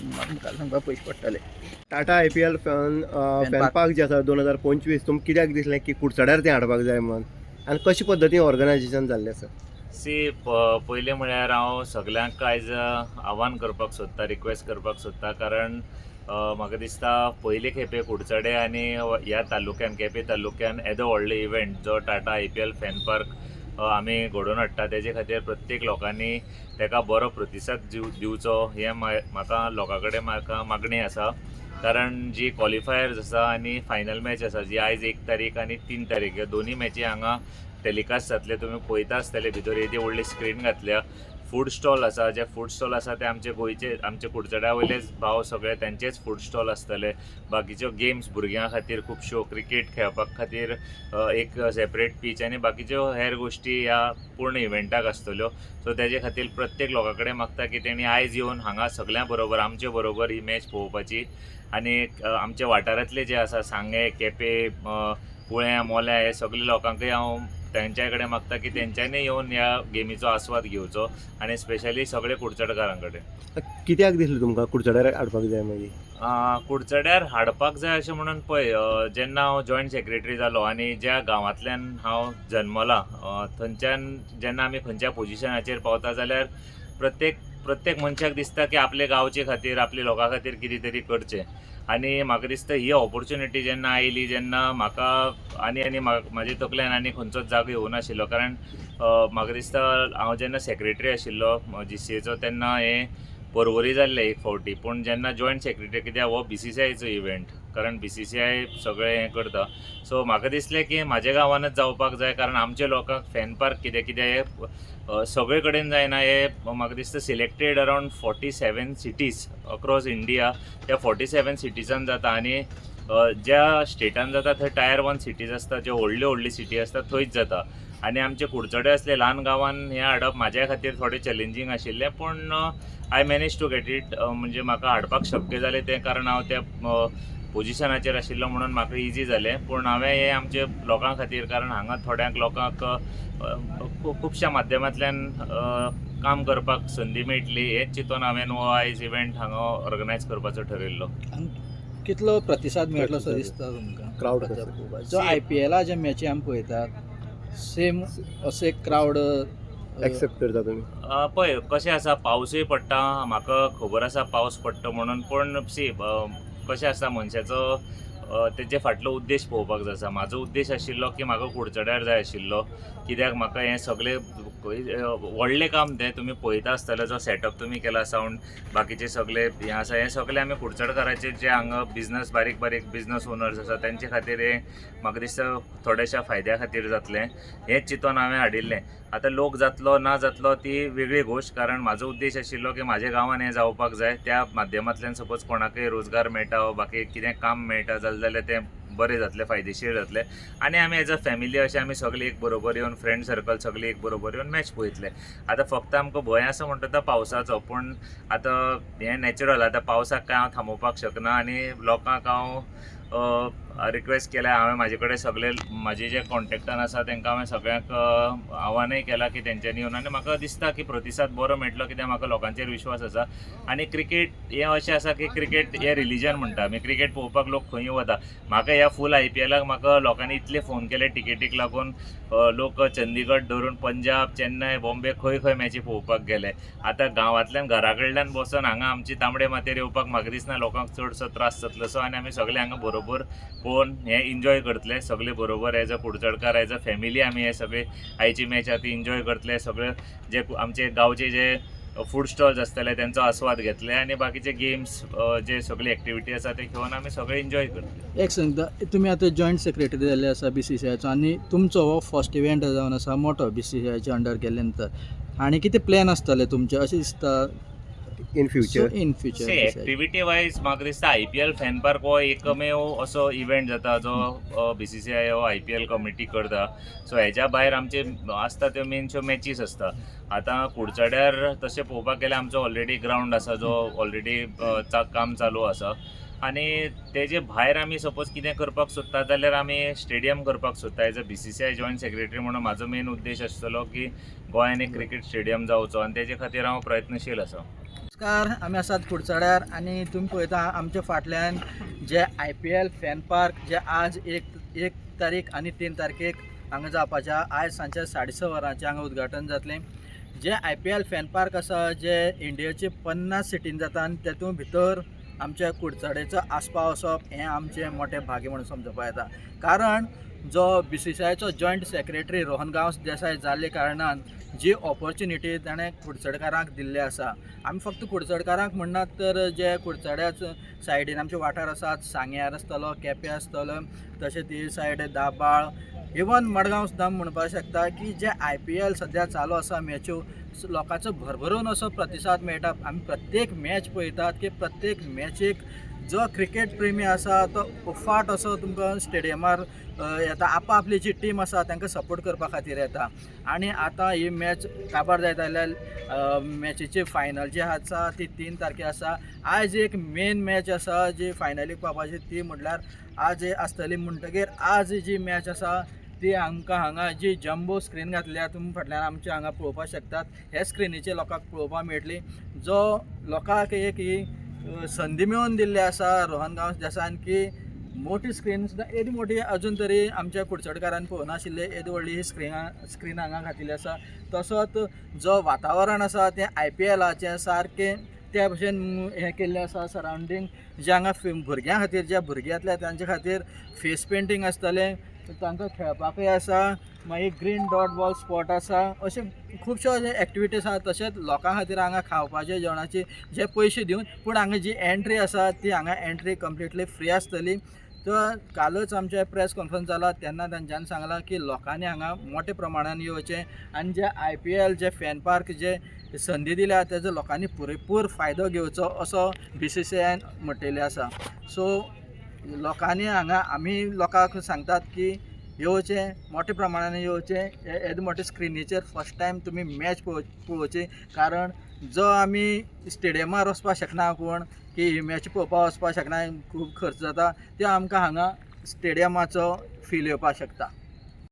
मुखार सांगपाक पयशे पडटले. टाटा IPL फॅन पार्क जे आसा 2025 तुमकां कित्याक दिसलें की कुडचड्यार तें हाडपाक जाय म्हणून आनी कशे पद्दतीन ऑर्गनायझेशन जाल्लें आसा? पयलें म्हळ्यार हांव सगल्यांक आयज आव्हान करपाक सोदता, रिक्वेस्ट करपाक सोदता, कारण म्हाका दिसता पयले खेपे कुडचडे आनी ह्या तालुक्यान केपें तालुक्यान येदो व्हडलो इव्हेंट जो टाटा IPL फॅन पार्क आमी घडोवन हाडटा, तेजे खातीर प्रत्येक लोकांनी ताका बरो प्रतिसाद दिवचो हें म्हाका लोकां कडेन म्हाका मागणी आसा. कारण जी क्वॉलिफायर्स आसा आनी फायनल मॅच आसा जी आयज 1 तारीख आनी 3 तारीख ह्यो दोनी मॅची हांगा टॅलिकास्ट जातले. तुमी पळयता आसतले भितर येदी व्हडली स्क्रीन घातल्या. फूड स्टॉल आसा, जे फूड स्टॉल आसा ते आमचे गोंयचे आमचे कुडचड्या वयलेच भाव सगळे त्यांचेच फूड स्टॉल आसतले. बाकीच्यो गेम्स भुरग्यां खातीर खुबश्यो, क्रिकेट खेळपाक खातीर एक सेपरेट पीच आनी बाकीच्यो हेर गोश्टी ह्या पूर्ण इव्हेंटाक आसतल्यो. सो तेजे खातीर प्रत्येक लोकां कडेन मागता की तेणी आयज येवन हांगा सगळ्यां बरोबर आमचे बरोबर ही मॅच पळोवपाची. आनी आमचे वाठारांतले जे आसा सांगे, केपें, कुळ्या, मोल्या हे सगळे लोकांकय हांव तेंच्या कडेन मागता की तेंच्यांनी येवन ह्या गेमीचो आस्वाद घेवचो आनी स्पेशली सगळे कुडचडकारां कडेन. कित्याक दिसलें तुमकां कुडचड्यार हाडपाक जाय मागीर? कुडचड्यार हाडपाक जाय अशें म्हणून पळय, जेन्ना हांव जॉयंट सेक्रेटरी जालो आनी ज्या गांवांतल्यान हांव जल्मला थंयच्यान जेन्ना आमी खंयच्या पोजिशनाचेर पावता जाल्यार प्रत्येक मनशाक दिसता की आपले गांवचे खातीर, आपल्या लोकां खातीर कितें तरी करचें. आनी म्हाका दिसता ही ऑपॉर्च्युनिटी जेन्ना आयली, जेन्ना म्हाका आनी म्हाजे तकल्यान आनी खंयचोच जागो येवनाशिल्लो. कारण म्हाका दिसता हांव जेन्ना सेक्रेटरी आशिल्लो GCAचो तेन्ना हें परवरी जाल्लें एक फावटी, पूण जेन्ना जॉयंट सेक्रेटरी, कित्याक हो BCCIचो इव्हेंट, कारण BCCI सगळें हें करता. सो म्हाका दिसलें की म्हाज्या गांवानच जावपाक जाय, कारण आमच्या लोकांक फॅन पार्क कितें हें सगळे कडेन जायना. हे म्हाका दिसता selected around 47 cities across India, त्या 47 सिटीजान जाता. आनी ज्या स्टेटान जाता थंय टायर 1 सिटीज आसता, ज्यो व्हडल्यो सिटी आसता थंयच जाता. आनी आमचे कुडचडे असले ल्हान गांवान हें हाडप म्हाज्या खातीर थोडें चॅलेंजींग आशिल्लें, पूण I manage to get it. म्हणजे म्हाका हाडपाक शक्य जालें तें कारण हांव त्या पोजिशनाचेर आशिल्लो म्हणून म्हाका इजी जालें. पूण हांवें हें आमच्या लोकां खातीर, कारण हांगा थोड्यांक लोकांक खुबश्या माध्यमांतल्यान काम करपाक संदी मेळटली हेंच चिंतून हांवें हो आयज इव्हेंट हांगा ऑर्गनायज करपाचो ठरयल्लो. कितलो प्रतिसाद मेळटलो असो दिसता तुमकां? क्रावड जो IPL ज्या मॅची आमी पळयतात सेम असे क्रावड एक्सेप्ट करता तुमी? पळय कशें आसा, पावसूय पडटा, म्हाका खबर आसा पावस पडटा म्हणून, पूण कशें आसा मनशाचो तेजे फाटलो उद्देश पळोवपाक जाय आसा. म्हाजो उद्देश आशिल्लो की म्हाका कुडचड्यार जाय आशिल्लो, कित्याक म्हाका हें सगळें व्हडलें काम तें तुमी पळयता आसतले. जो सेटअप तुमी केला, सावंड, बाकीचे सगळे हें आसा, हें सगळें आमी कुडचडकाराचे जे हांगा बिझनस बारीक बिझनस ओनर्स आसा तेंचे खातीर हें म्हाका दिसता थोड्याशा फायद्या खातीर जातलें, हेंच चिंतून हांवें हाडिल्लें. आतां लोक जातलो ना जातलो ती वेगळी गोश्ट, कारण म्हाजो उद्देश आशिल्लो की म्हाज्या गांवान हें जावपाक जाय. त्या माध्यमांतल्यान सपोज कोणाकय रोजगार मेळटा वा बाकी कितें काम मेळटा जाल्यार तें बरें जातलें, फायदेशीर जातलें. आनी आमी एज अ फॅमिली अशें आमी सगळीं एक बरोबर येवन, फ्रेंड सर्कल सगळीं एक बरोबर येवन मॅच पळयतले. आतां फक्त आमकां भंय आसा म्हणटा तो पावसाचो, पूण आतां हें नॅचरल. आतां पावसाक काय हांव थांबोवपाक शकना आनी लोकांक हांव रिक्वेस्ट केल्या. हांवें म्हाजे कडेन सगळे म्हाजे जे कॉन्टॅक्टान आसा तांकां हांवें सगळ्यांक आव्हानय केलां की तेंच्यांनी येवन, आनी म्हाका दिसता की प्रतिसाद बरो मेळटलो, कित्याक म्हाका लोकांचेर विश्वास आसा. आनी क्रिकेट हें अशें आसा की क्रिकेट हें रिलीजन म्हणटा आमी, क्रिकेट पळोवपाक लोक खंयूय वता. म्हाका ह्या फूल IPLाक म्हाका लोकांनी इतले फोन केले टिकेटीक लागून, लोक चंदीगड धरून पंजाब, चेन्नय, बॉम्बे खंय मॅची पळोवपाक गेले. आतां गांवांतल्यान घरा कडल्यान बसून हांगा आमची तांबडे मातयेर येवपाक म्हाका दिसना लोकांक चडसो त्रास जातलो. सो आनी आमी सगळे हांगा बरोबर पळोवन हें एन्जॉय करतले सगळे बरोबर. As a Kudchadkar, as a family आमी हे सगळे आयची मॅच आहा ती एन्जॉय करतले. सगळे जे आमचे गांवचे जे फूड स्टॉल्स आसतले तेंचो आस्वाद घेतले, आनी बाकीचे गेम्स जे सगळी एक्टिविटी आसा ते घेवन आमी सगळे एन्जॉय करतले. एक सांगता, तुमी आतां जॉयंट सेक्रेटरी जाल्ले आसा BCCIचो, आनी तुमचो हो फर्स्ट इव्हेंट जावन आसा मोठो BCCIच्या अंडर केले नंतर, आनी कितें प्लॅन आसतले तुमचे अशें दिसता इन फ्युचर? एक्टिविटी वायज म्हाका दिसता IPL फॅन पार्क हो एकमेव असो इव्हेंट जाता जो BCCI हो IPL कमिटी करता. सो हेज्या भायर आमचे आसता त्यो मेनश्यो मॅचीस आसता. आतां कुडचड्यार तशें पळोवपाक गेल्यार आमचो ऑलरेडी ग्रावंड आसा जो ऑलरेडी काम चालू आसा. आनी तेजे भायर आमी सपोज कितें करपाक सोदता जाल्यार आमी स्टेडियम करपाक सोदता. As a BCCI joint secretary म्हणून म्हाजो मेन उद्देश आसतलो की गोंयान एक क्रिकेट स्टेडियम जावचो, आनी तेजे खातीर हांव प्रयत्नशील आसा. नमस्कार, आमी आसात कुडचड्यार आणि तुम्ही पळयता आमच्या फाटल्यान जे IPL फॅन पार्क जे आज एक तारीख आणि 3 तारखेक हांगा जावपाच्या आयज सांजच्या 6:30 वरांचें हांगा उद्घाटन जातलें. जे IPL फॅन पार्क आसा जे इंडियेचे 50 सिटीन जाता आनी तेतूं भितर आमच्या कुडचड्याचो आस्पाव असप हें आमचें मोठें भाग्य म्हणून समजूंक येता. कारण जो BCCIचो जॉयंट सेक्रेटरी रोहन गांवस देसाय जाल्ले कारणान जी ऑपॉर्च्युनिटी ताणें कुडचडकारांक दिल्ली आसा. आमी फक्त कुडचडकारांक म्हणनात तर जे कुडचड्याच सायडीन आमचे वाठार आसात, सांग्यार आसतलो, केपें आसतलो, तशेंच ही सायड दाबाळ, इवन मडगांव सुद्दां म्हणपाक शकता की जे IPL सद्या चालू आसा मॅच्यो लोकांचो भरभरून असो प्रतिसाद मेळटा. आमी प्रत्येक मॅच पळयतात की प्रत्येक मॅचीक जो क्रिकेट प्रेमी आसा तो उफाट असो तुमकां स्टेडियमार येता, आपली जी टीम आसा तांकां सपोर्ट करपा खातीर येता. आनी आतां ही मॅच काबार जायत आयल्या मॅचीची फायनल जी आसा ती 3 तारखे आसा. आयज एक मेन मॅच आसा जी फायनलीक पावपाची, ती म्हटल्यार आज आसतली. म्हणटकीर आज जी मॅच आसा ती आमकां हांगा जी जम्बो स्क्रीन घातल्या तुमी फाटल्यान आमच्या हांगा पळोवपाक शकतात. हे स्क्रिनीचेर लोकांक पळोवपाक मेळटली. जो लोकांक एक ही संदी मेळून दिल्ली आसा रोहन गांवस देसायान की मोठी स्क्रीन सुद्दां येदी मोठी अजून तरी आमच्या कुडचडकारांनी पळोवनाशिल्ले येदी व्हडली ही स्क्रीन हांगा घातिल्ली आसा. तसोच जो वातावरण आसा तें IPLाचें सारकें त्या भशेन हें केल्लें आसा. सरावंडींग जे हांगा भुरग्यां खातीर जे भुरगे येतले तांचे खातीर फेस पेंटींग आसतलें, तांकां खेळपाकूय आसा, मागीर ग्रीन डॉट बॉल स्पॉट आसा, अशे खुबश्यो जे एक्टिविटीज आसा. तशेंच लोकां खातीर हांगा खावपाचे जेवणाचे जे पयशे दिवन, पूण हांगा जी एंट्री आसा ती हांगा एंट्री कंप्लिटली फ्री आसतली. तर कालच आमचे प्रेस कॉन्फरन्स जाला तेन्ना तांच्यानी सांगलां की लोकांनी हांगा मोठ्या प्रमाणान येवचें आनी जे IPL जे फॅन पार्क जे संदी दिल्या तेजो लोकांनी पुरेपूर फायदो घेवचो असो BCCIन म्हणिल्लें आसा. सो लोकांनी हांगा आमी लोकांक सांगतात की येवचें, मोठ्या प्रमाणान येवचें, येदे मोठे स्क्रिनीचेर फर्स्ट टायम तुमी मॅच पळोवची. कारण जो आमी स्टेडियमार वचपाक शकना कोण की ही मॅच पळोवपाक वचपाक शकना, खूब खर्च जाता, ते आमकां हांगा स्टेडियमाचो फील येवपाक शकता.